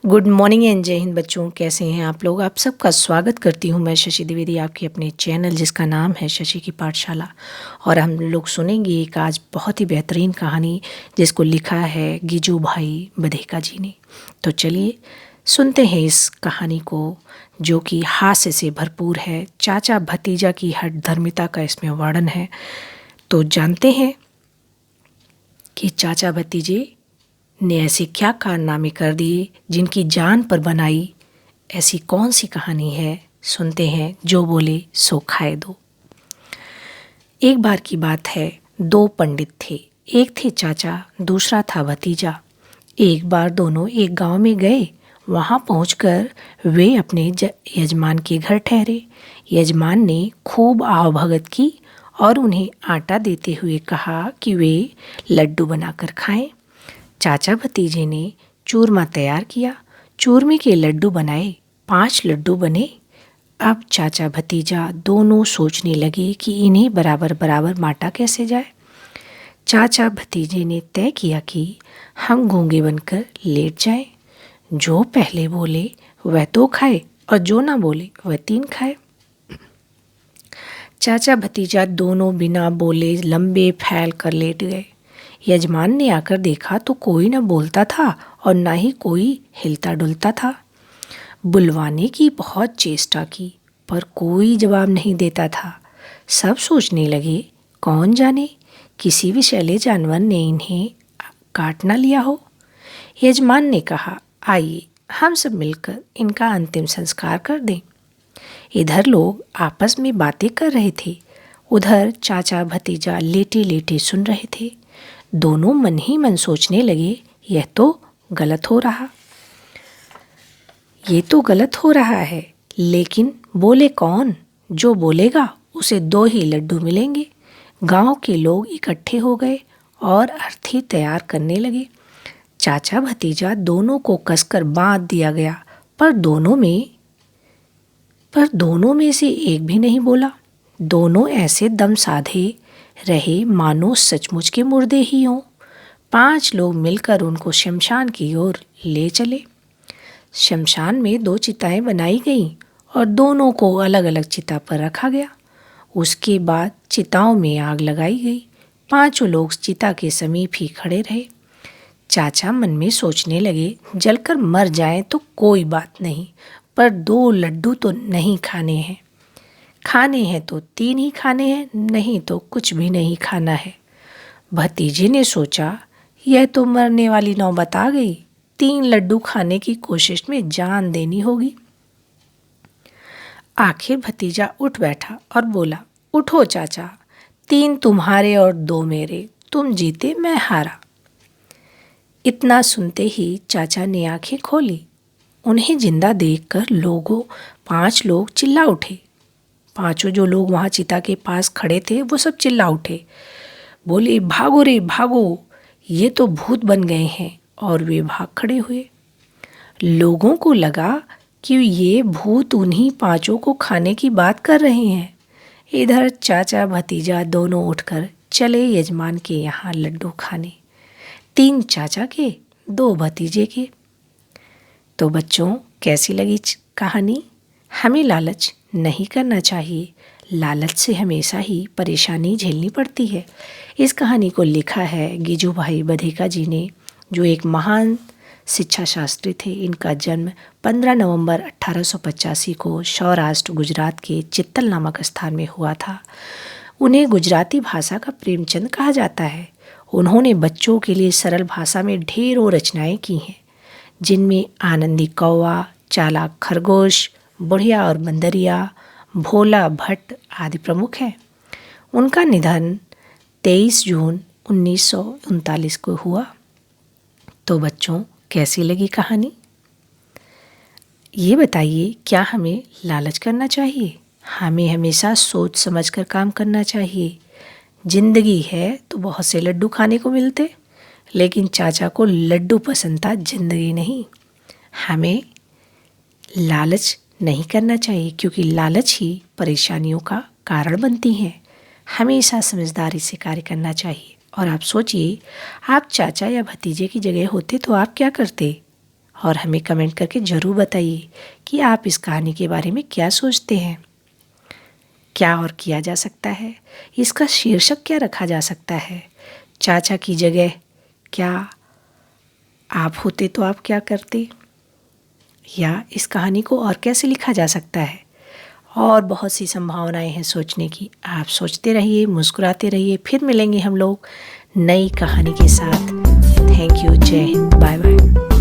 Good morning and जय हिंद बच्चों, कैसे हैं आप लोग। आप सबका स्वागत करती हूं मैं शशि द्विवेदी आपके अपने चैनल जिसका नाम है शशि की पाठशाला। और हम लोग सुनेंगे एक आज बहुत ही बेहतरीन कहानी जिसको लिखा है गिजू भाई बधेका जी ने। तो चलिए सुनते हैं इस कहानी को जो कि हास्य से भरपूर है। चाचा भतीजा की हठधर्मिता का इसमें वर्णन है। तो जानते हैं कि चाचा भतीजे ने ऐसे क्या कारनामे कर दिए जिनकी जान पर बनाई। ऐसी कौन सी कहानी है, सुनते हैं। जो बोले सो खाए दो। एक बार की बात है, दो पंडित थे। एक थे चाचा, दूसरा था भतीजा। एक बार दोनों एक गांव में गए। वहां पहुंचकर वे अपने यजमान के घर ठहरे। यजमान ने खूब आवभगत की और उन्हें आटा देते हुए कहा कि वे लड्डू बनाकर खाएं। चाचा भतीजे ने चूरमा तैयार किया। चूरमे के लड्डू बनाए। 5 लड्डू बने। अब चाचा भतीजा दोनों सोचने लगे कि इन्हें बराबर बराबर बांटा कैसे जाए। चाचा भतीजे ने तय किया कि हम गूंगे बनकर लेट जाएं। जो पहले बोले वह 2 खाए और जो ना बोले वह 3 खाए। चाचा भतीजा दोनों बिना बोले लंबे फैल कर लेट गए। यजमान ने आकर देखा तो कोई न बोलता था और न ही कोई हिलता डुलता था। बुलवाने की बहुत चेष्टा की पर कोई जवाब नहीं देता था। सब सोचने लगे कौन जाने किसी विषैले जानवर ने इन्हें काट न लिया हो। यजमान ने कहा, आइए हम सब मिलकर इनका अंतिम संस्कार कर दें। इधर लोग आपस में बातें कर रहे थे, उधर चाचा भतीजा लेटे लेटे सुन रहे थे। दोनों मन ही मन सोचने लगे, यह तो गलत हो रहा है। लेकिन बोले कौन? जो बोलेगा उसे 2 ही लड्डू मिलेंगे। गांव के लोग इकट्ठे हो गए और अर्थी तैयार करने लगे। चाचा भतीजा दोनों को कसकर बांध दिया गया पर दोनों में से एक भी नहीं बोला। दोनों ऐसे दम साधे रहे मानो सचमुच के मुर्दे ही हों। 5 लोग मिलकर उनको शमशान की ओर ले चले। शमशान में 2 चिताएं बनाई गईं और दोनों को अलग अलग चिता पर रखा गया। उसके बाद चिताओं में आग लगाई गई। 5 लोग चिता के समीप ही खड़े रहे। चाचा मन में सोचने लगे, जलकर मर जाएं तो कोई बात नहीं, पर 2 लड्डू तो नहीं खाने हैं। खाने हैं तो 3 ही खाने हैं, नहीं तो कुछ भी नहीं खाना है। भतीजे ने सोचा, यह तो मरने वाली नौबत आ गई। 3 लड्डू खाने की कोशिश में जान देनी होगी। आखिर भतीजा उठ बैठा और बोला, उठो चाचा, 3 तुम्हारे और 2 मेरे। तुम जीते मैं हारा। इतना सुनते ही चाचा ने आंखें खोली। उन्हें जिंदा देखकर 5 लोग चिल्ला उठे। 5 जो लोग वहाँ चिता के पास खड़े थे वो सब चिल्ला उठे, बोले भागो रे भागो, ये तो भूत बन गए हैं। और वे भाग खड़े हुए। लोगों को लगा कि ये भूत उन्हीं 5 को खाने की बात कर रहे हैं। इधर चाचा भतीजा दोनों उठकर चले यजमान के यहाँ लड्डू खाने। 3 चाचा के, 2 भतीजे के। तो बच्चों, कैसी लगी कहानी? हमें लालच नहीं करना चाहिए। लालच से हमेशा ही परेशानी झेलनी पड़ती है। इस कहानी को लिखा है गिजू भाई बधेका जी ने, जो एक महान शिक्षा शास्त्री थे। इनका जन्म 15 नवंबर 1885 को सौराष्ट्र गुजरात के चित्तल नामक स्थान में हुआ था। उन्हें गुजराती भाषा का प्रेमचंद कहा जाता है। उन्होंने बच्चों के लिए सरल भाषा में ढेरों रचनाएं की हैं, जिनमें आनंदी कौवा, चालाक खरगोश, बुढ़िया और बंदरिया, भोला भट्ट आदि प्रमुख हैं। उनका निधन 23 जून 1939 को हुआ। तो बच्चों, कैसी लगी कहानी? ये बताइए, क्या हमें लालच करना चाहिए? हमें हमेशा सोच समझकर काम करना चाहिए। जिंदगी है तो बहुत से लड्डू खाने को मिलते, लेकिन चाचा को लड्डू पसंद था, जिंदगी नहीं। हमें लालच नहीं करना चाहिए क्योंकि लालच ही परेशानियों का कारण बनती हैं। हमेशा समझदारी से कार्य करना चाहिए। और आप सोचिए, आप चाचा या भतीजे की जगह होते तो आप क्या करते? और हमें कमेंट करके ज़रूर बताइए कि आप इस कहानी के बारे में क्या सोचते हैं। क्या और किया जा सकता है? इसका शीर्षक क्या रखा जा सकता है? चाचा की जगह क्या आप होते तो आप क्या करते? या इस कहानी को और कैसे लिखा जा सकता है? और बहुत सी संभावनाएं हैं सोचने की। आप सोचते रहिए, मुस्कुराते रहिए। फिर मिलेंगे हम लोग नई कहानी के साथ। Thank you. जय हिंद। Bye bye.